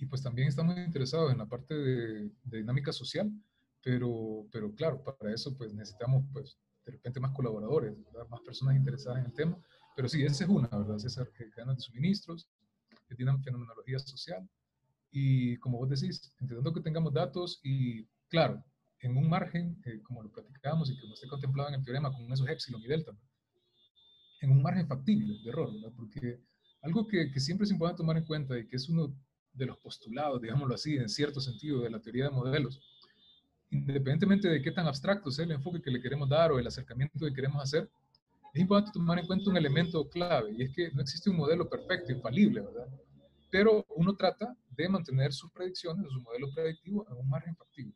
A: pues también estamos interesados en la parte de dinámica social pero claro, para eso pues necesitamos pues de repente más colaboradores, ¿verdad? Más personas interesadas en el tema. Pero sí, esa es una, ¿verdad, César? Cadenas de suministros, que tienen fenomenología social. Y como vos decís, intentando que tengamos datos y, claro, en un margen, como lo platicábamos y como está contemplado en el teorema, con esos epsilon y delta, en un margen factible de error, ¿verdad? Porque algo que siempre es importante tomar en cuenta y que es uno de los postulados, digámoslo así, en cierto sentido, de la teoría de modelos, independientemente de qué tan abstracto sea el enfoque que le queremos dar o el acercamiento que queremos hacer, es importante tomar en cuenta un elemento clave, y es que no existe un modelo perfecto, infalible, ¿verdad? Pero uno trata de mantener sus predicciones, su modelo predictivo, en un margen factible.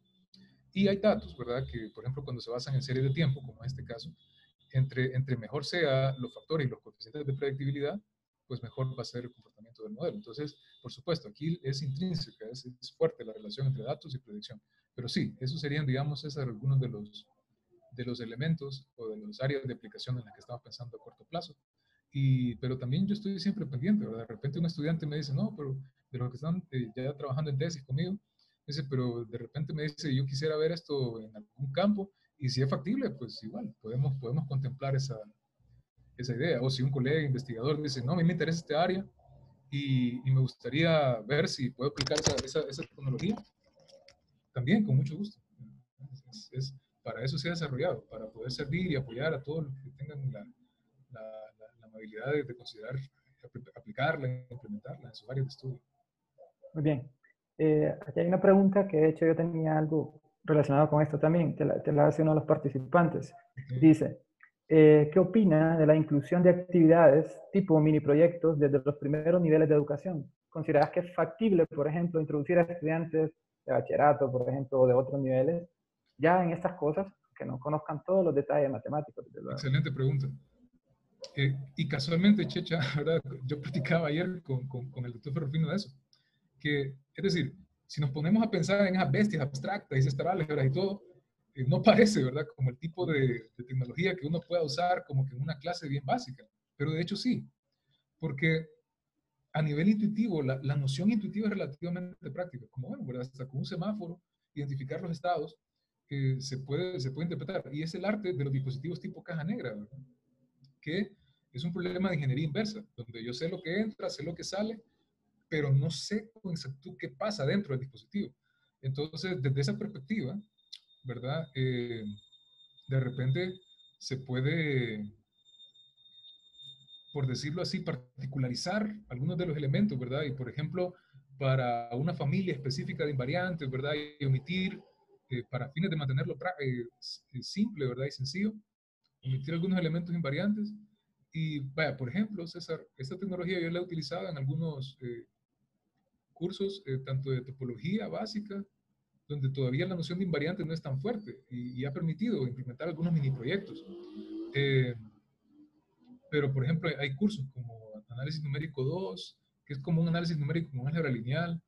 A: Y hay datos, ¿verdad? Que, por ejemplo, cuando se basan en series de tiempo, como en este caso, entre mejor sea los factores y los coeficientes de predictibilidad, pues mejor va a ser el comportamiento del modelo. Entonces, por supuesto, aquí es intrínseca, es fuerte la relación entre datos y predicción. Pero sí, esos serían, digamos, algunos de los elementos o de las áreas de aplicación en las que estamos pensando a corto plazo. Pero también yo estoy siempre pendiente, ¿verdad? De repente un estudiante me dice, no, pero de los que están ya trabajando en tesis conmigo, dice, pero de repente me dice, yo quisiera ver esto en algún campo, y si es factible, pues igual, podemos contemplar esa idea. O si un colega investigador dice, no, a mí me interesa este área y me gustaría ver si puedo aplicar esa tecnología, también, con mucho gusto. Para eso se ha desarrollado, para poder servir y apoyar a todos los que tengan la amabilidad de considerar aplicarla, implementarla en sus áreas de estudio.
B: Muy bien. Aquí hay una pregunta que de hecho yo tenía algo relacionado con esto también, te la hace uno de los participantes.
A: Okay.
B: Dice, ¿qué opina de la inclusión de actividades tipo mini proyectos desde los primeros niveles de educación? ¿Consideras que es factible, por ejemplo, introducir a estudiantes de bachillerato, por ejemplo, o de otros niveles, ya en estas cosas, que no conozcan todos los detalles matemáticos, desde luego?
A: Excelente pregunta. Y casualmente, Checha, ¿verdad? Yo platicaba ayer con el doctor Ferrufino de eso, que, es decir, si nos ponemos a pensar en esas bestias abstractas y esas álgebras y todo, no parece, ¿verdad? Como el tipo de tecnología que uno pueda usar como que en una clase bien básica, pero de hecho sí, porque a nivel intuitivo, la noción intuitiva es relativamente práctica, como bueno, ¿verdad? Hasta con un semáforo, identificar los estados, se puede interpretar, y es el arte de los dispositivos tipo caja negra, ¿verdad? Que es un problema de ingeniería inversa, donde yo sé lo que entra, sé lo que sale, pero no sé con exactitud qué pasa dentro del dispositivo. Entonces, desde esa perspectiva, ¿verdad? De repente se puede, por decirlo así, particularizar algunos de los elementos, ¿verdad? Y, por ejemplo, para una familia específica de invariantes, ¿verdad? Y omitir, para fines de mantenerlo simple, ¿verdad? Y sencillo, omitir algunos elementos invariantes. Y, vaya, por ejemplo, César, esta tecnología yo la he utilizado en algunos cursos, tanto de topología básica, donde todavía la noción de invariantes no es tan fuerte y ha permitido implementar algunos mini proyectos. Eh, pero, por ejemplo, hay cursos como análisis numérico 2, que es como un análisis numérico con álgebra lineal,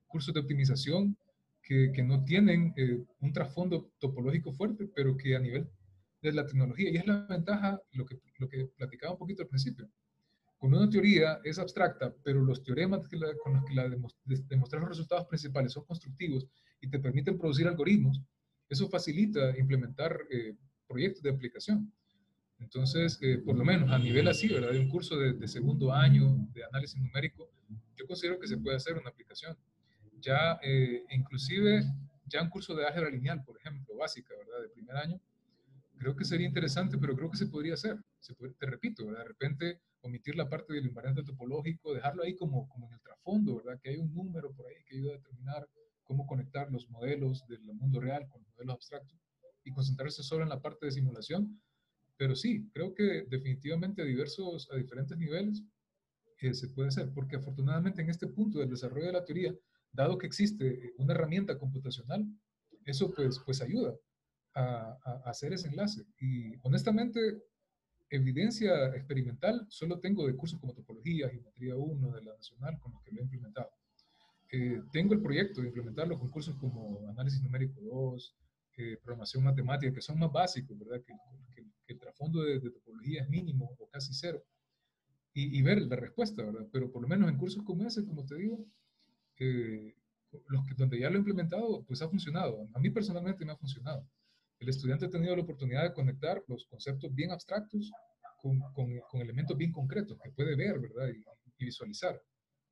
A: cursos de optimización que no tienen un trasfondo topológico fuerte, pero que a nivel de la tecnología, y es la ventaja, lo que platicaba un poquito al principio. Cuando una teoría es abstracta, pero los teoremas con los que demostrar los resultados principales son constructivos y te permiten producir algoritmos, eso facilita implementar proyectos de aplicación. Entonces, por lo menos a nivel así, ¿verdad? De un curso de segundo año de análisis numérico, yo considero que se puede hacer una aplicación. Ya, inclusive, ya un curso de álgebra lineal, por ejemplo, básica, ¿verdad? De primer año, creo que sería interesante, pero creo que se podría hacer. Te repito, ¿verdad? De repente omitir la parte del invariante topológico, dejarlo ahí como en el trasfondo, ¿verdad? Que hay un número por ahí que ayuda a determinar cómo conectar los modelos del mundo real con los modelos abstractos y concentrarse solo en la parte de simulación. Pero sí, creo que definitivamente a diferentes niveles se puede hacer, porque afortunadamente en este punto del desarrollo de la teoría, dado que existe una herramienta computacional, eso pues ayuda a hacer ese enlace. Y honestamente, evidencia experimental solo tengo de cursos como Topología, Geometría 1 de la Nacional, con los que lo he implementado. Tengo el proyecto de implementarlo con cursos como Análisis Numérico 2, Programación Matemática, que son más básicos, ¿verdad? Que el trasfondo de topología es mínimo o casi cero. Y ver la respuesta, ¿verdad? Pero por lo menos en cursos como ese, como te digo, donde ya lo he implementado, pues ha funcionado. A mí personalmente me ha funcionado. El estudiante ha tenido la oportunidad de conectar los conceptos bien abstractos con elementos bien concretos que puede ver, ¿verdad? Y visualizar,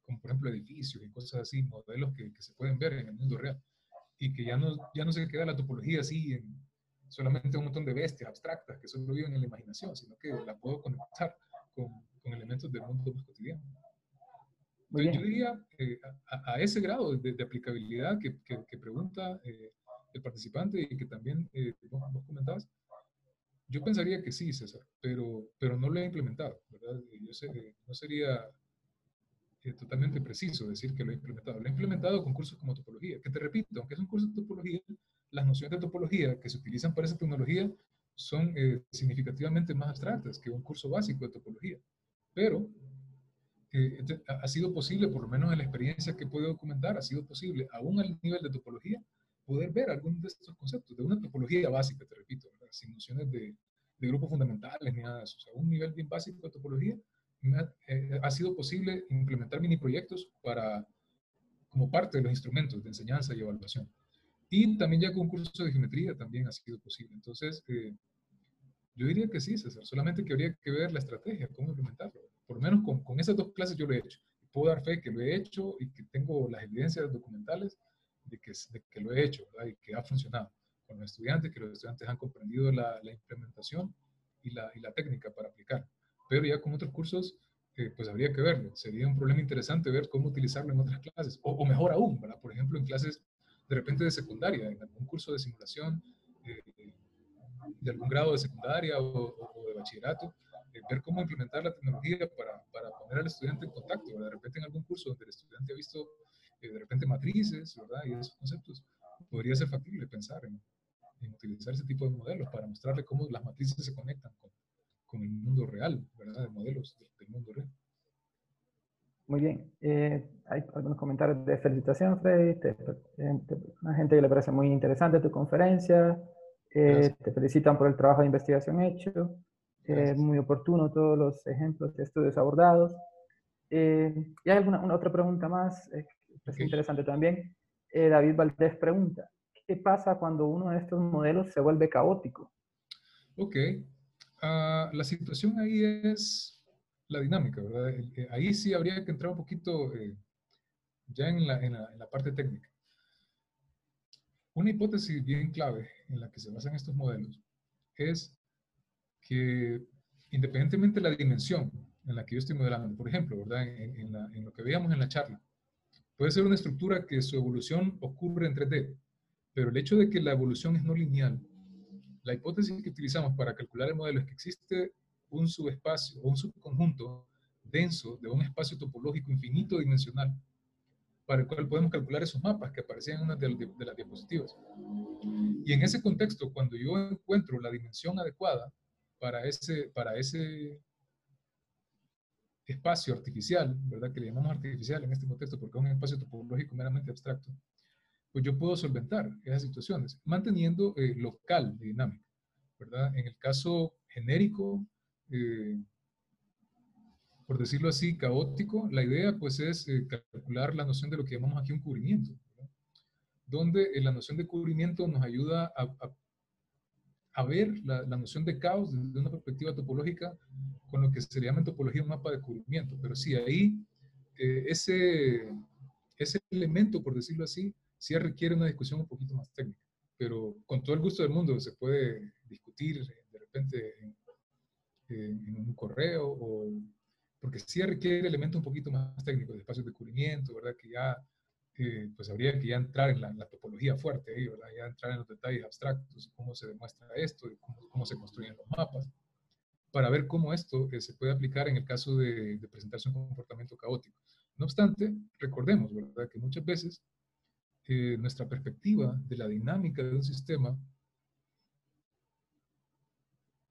A: como por ejemplo edificios y cosas así, modelos que se pueden ver en el mundo real. Y que ya no se queda la topología así en solamente un montón de bestias abstractas que solo viven en la imaginación, sino que la puedo conectar con elementos del mundo más cotidiano.
B: Muy
A: Entonces, yo
B: bien.
A: diría, a ese grado de aplicabilidad que pregunta el participante y que también vos comentabas, yo pensaría que sí, César, pero no lo he implementado, ¿verdad? Yo sé, no sería totalmente preciso decir que lo he implementado. Lo he implementado con cursos como topología, que te repito, aunque es un curso de topología, las nociones de topología que se utilizan para esa tecnología son significativamente más abstractas que un curso básico de topología. Pero ha sido posible, por lo menos en la experiencia que puedo documentar, ha sido posible, aún al nivel de topología, poder ver algunos de estos conceptos, de una topología básica, te repito, ¿verdad? Sin nociones de grupos fundamentales ni nada de eso. O sea, un nivel bien básico de topología ha sido posible implementar mini proyectos como parte de los instrumentos de enseñanza y evaluación. Y también ya con cursos de geometría también ha sido posible. Entonces, yo diría que sí, César, solamente que habría que ver la estrategia, cómo implementarlo. Por lo menos con esas dos clases yo lo he hecho. Puedo dar fe que lo he hecho y que tengo las evidencias documentales de que lo he hecho, ¿verdad? Y que ha funcionado con los estudiantes, que los estudiantes han comprendido la implementación y la técnica para aplicar. Pero ya con otros cursos, pues habría que verlo. Sería un problema interesante ver cómo utilizarlo en otras clases. O mejor aún, ¿verdad? Por ejemplo, en clases de repente de secundaria, en algún curso de simulación, eh, de algún grado de secundaria o de bachillerato, ver cómo implementar la tecnología para poner al estudiante en contacto, ¿verdad? De repente en algún curso donde el estudiante ha visto de repente matrices, ¿verdad? Y esos conceptos, podría ser factible pensar en utilizar ese tipo de modelos para mostrarle cómo las matrices se conectan con el mundo real, ¿verdad? De modelos del mundo real.
B: Muy bien. Hay algunos comentarios de felicitación, Freddy. La gente que le parece muy interesante tu conferencia.
A: Gracias.
B: Te felicitan por el trabajo de investigación hecho.
A: Gracias.
B: Muy oportuno todos los ejemplos de estudios abordados. Y hay una otra pregunta más, que es
A: Ok.
B: interesante también. David Valdés pregunta, ¿qué pasa cuando uno de estos modelos se vuelve caótico?
A: Ok. La situación ahí es la dinámica, ¿verdad? Ahí sí habría que entrar un poquito ya en la parte técnica. Una hipótesis bien clave en la que se basan estos modelos es que independientemente de la dimensión en la que yo estoy modelando, por ejemplo, ¿verdad? En lo que veíamos en la charla, puede ser una estructura que su evolución ocurre en 3D, pero el hecho de que la evolución es no lineal, la hipótesis que utilizamos para calcular el modelo es que existe un subespacio o un subconjunto denso de un espacio topológico infinito dimensional para el cual podemos calcular esos mapas que aparecían en una de las diapositivas. Y en ese contexto, cuando yo encuentro la dimensión adecuada para ese espacio artificial, ¿verdad? Que le llamamos artificial en este contexto porque es un espacio topológico meramente abstracto, pues yo puedo solventar esas situaciones, manteniendo local de dinámica, ¿verdad? En el caso genérico, eh, por decirlo así, caótico, la idea pues es calcular la noción de lo que llamamos aquí un cubrimiento, ¿verdad? Donde la noción de cubrimiento nos ayuda a ver la noción de caos desde una perspectiva topológica con lo que se llama en topología un mapa de cubrimiento. Pero sí, ahí ese elemento, por decirlo así, sí requiere una discusión un poquito más técnica. Pero con todo el gusto del mundo se puede discutir de repente en un correo, porque sí requiere elementos un poquito más técnicos, de espacios de cubrimiento, ¿verdad? Que ya, pues habría que ya entrar en la topología fuerte ahí, ¿verdad? Ya entrar en los detalles abstractos, cómo se demuestra esto, y cómo se construyen los mapas, para ver cómo esto se puede aplicar en el caso de presentarse un comportamiento caótico. No obstante, recordemos, ¿verdad? Que muchas veces nuestra perspectiva de la dinámica de un sistema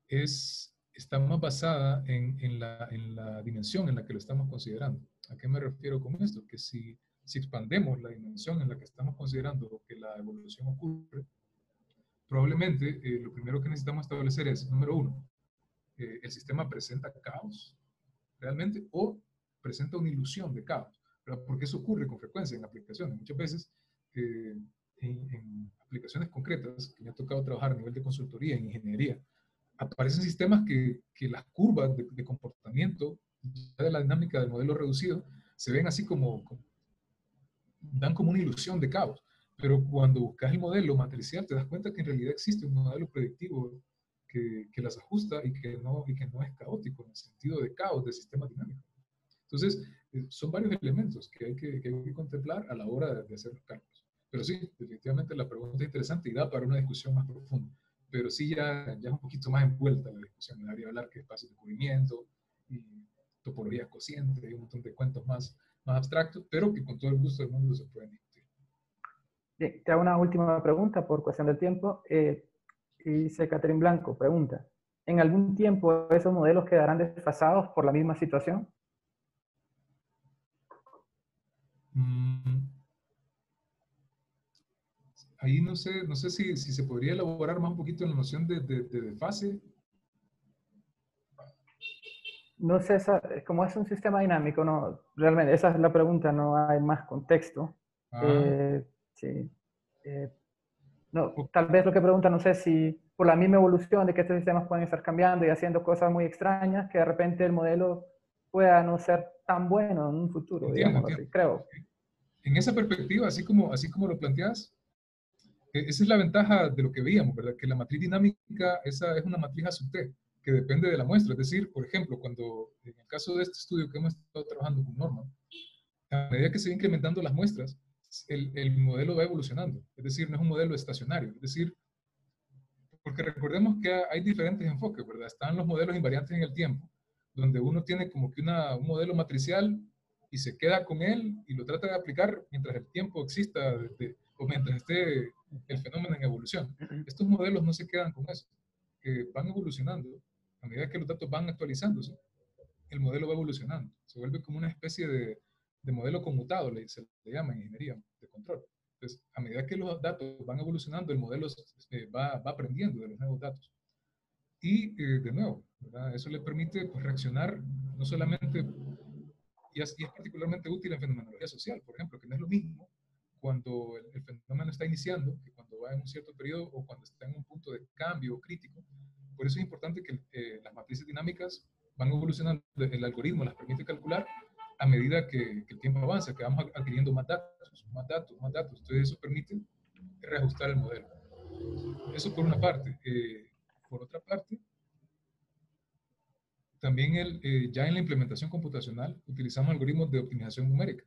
A: está más basada en la dimensión en la que lo estamos considerando. ¿A qué me refiero con esto? Que si expandemos la dimensión en la que estamos considerando que la evolución ocurre, probablemente lo primero que necesitamos establecer es, número uno, el sistema presenta caos realmente o presenta una ilusión de caos. ¿verdad? Porque eso ocurre con frecuencia en aplicaciones. Muchas veces en aplicaciones concretas, que me ha tocado trabajar a nivel de consultoría en ingeniería, aparecen sistemas que las curvas de comportamiento de la dinámica del modelo reducido se ven así dan como una ilusión de caos. Pero cuando buscas el modelo matricial, te das cuenta que en realidad existe un modelo predictivo que las ajusta y que no es caótico en el sentido de caos de sistemas dinámicos. Entonces, son varios elementos que hay que contemplar a la hora de hacer los cálculos. Pero sí, definitivamente la pregunta es interesante y da para una discusión más profunda. Pero sí, ya es un poquito más envuelta la discusión. Me daría hablar que espacios de cubrimiento y topologías cocientes y un montón de cuentos más abstractos, pero que con todo el gusto del mundo se pueden discutir.
B: Bien, te hago una última pregunta por cuestión del tiempo. Y dice Catherine Blanco, pregunta, ¿en algún tiempo esos modelos quedarán desfasados por la misma situación?
A: Ahí no sé si se podría elaborar más un poquito en la noción de desfase.
B: No sé, como es un sistema dinámico, no, realmente esa es la pregunta, no hay más contexto.
A: Ah,
B: Sí. No,
A: o-
B: tal vez lo que pregunta, no sé si por la misma evolución de que estos sistemas pueden estar cambiando y haciendo cosas muy extrañas, que de repente el modelo pueda no ser tan bueno en un futuro,
A: entiendo,
B: digámoslo
A: entiendo.
B: así, creo.
A: En esa perspectiva, así como lo planteas, esa es la ventaja de lo que veíamos, ¿verdad? Que la matriz dinámica, esa es una matriz a sub T, que depende de la muestra. Es decir, por ejemplo, cuando en el caso de este estudio que hemos estado trabajando con Norman, a medida que se van incrementando las muestras, el modelo va evolucionando. Es decir, no es un modelo estacionario. Es decir, porque recordemos que hay diferentes enfoques, ¿verdad? Están los modelos invariantes en el tiempo, donde uno tiene como que un modelo matricial y se queda con él y lo trata de aplicar mientras el tiempo exista o mientras esté el fenómeno en evolución. Estos modelos no se quedan con eso, que van evolucionando. A medida que los datos van actualizándose, el modelo va evolucionando. Se vuelve como una especie de modelo conmutado, se le llama en ingeniería de control. Entonces, a medida que los datos van evolucionando, el modelo va aprendiendo de los nuevos datos. Y de nuevo, ¿verdad? Eso le permite pues, reaccionar no solamente, y es particularmente útil en fenomenología social, por ejemplo, que no es lo mismo cuando el fenómeno está iniciando que cuando va en un cierto periodo o cuando está en un punto de cambio crítico. Por eso es importante que las matrices dinámicas van evolucionando, el algoritmo las permite calcular a medida que el tiempo avanza, que vamos adquiriendo más datos, más datos, más datos. Entonces eso permite reajustar el modelo. Eso por una parte. Por otra parte, también ya en la implementación computacional utilizamos algoritmos de optimización numérica,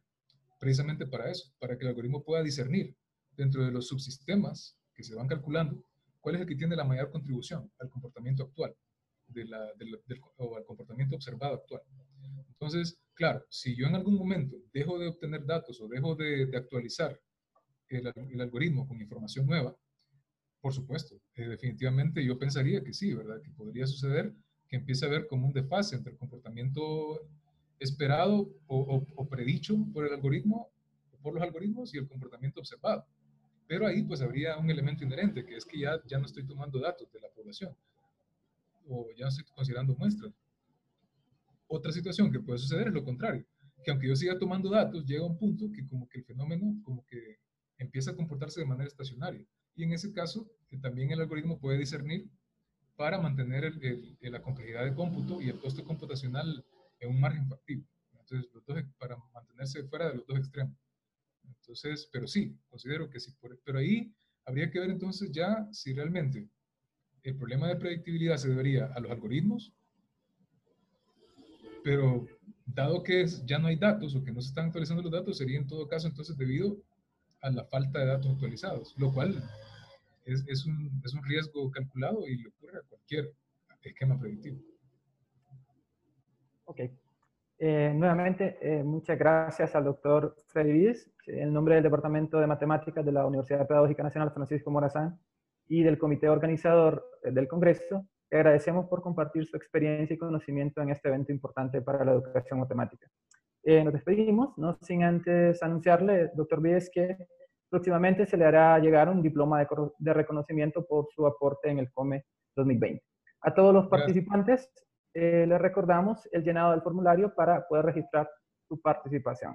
A: precisamente para eso, para que el algoritmo pueda discernir dentro de los subsistemas que se van calculando cuál es el que tiene la mayor contribución al comportamiento actual o al comportamiento observado actual. Entonces, claro, si yo en algún momento dejo de obtener datos o dejo de actualizar el algoritmo con información nueva, por supuesto, definitivamente yo pensaría que sí, ¿verdad? Que podría suceder que empiece a haber como un desfase entre el comportamiento esperado o predicho por el algoritmo, por los algoritmos y el comportamiento observado. Pero ahí pues habría un elemento inherente, que es que ya no estoy tomando datos de la población o ya no estoy considerando muestras. Otra situación que puede suceder es lo contrario, que aunque yo siga tomando datos, llega un punto que como que el fenómeno como que empieza a comportarse de manera estacionaria. Y en ese caso, también el algoritmo puede discernir para mantener la complejidad de cómputo y el costo computacional en un margen factible. Entonces, para mantenerse fuera de los dos extremos. Entonces, pero sí, considero que sí. Pero ahí habría que ver entonces ya si realmente el problema de predictibilidad se debería a los algoritmos, pero dado que ya no hay datos o que no se están actualizando los datos, sería en todo caso entonces debido a la falta de datos actualizados, lo cual es un riesgo calculado y le ocurre a cualquier esquema predictivo.
B: Ok. Nuevamente, muchas gracias al doctor Freddy Vides, en nombre del Departamento de Matemáticas de la Universidad Pedagógica Nacional Francisco Morazán y del comité organizador del Congreso. Le agradecemos por compartir su experiencia y conocimiento en este evento importante para la educación matemática. Nos despedimos, no sin antes anunciarle, doctor Vides, que próximamente se le hará llegar un diploma de reconocimiento por su aporte en el COME 2020. A todos los
A: Gracias.
B: participantes, les recordamos el llenado del formulario para poder registrar su participación.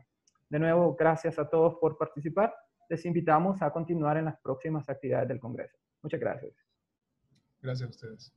B: De nuevo, gracias a todos por participar. Les invitamos a continuar en las próximas actividades del Congreso. Muchas gracias.
A: Gracias a ustedes.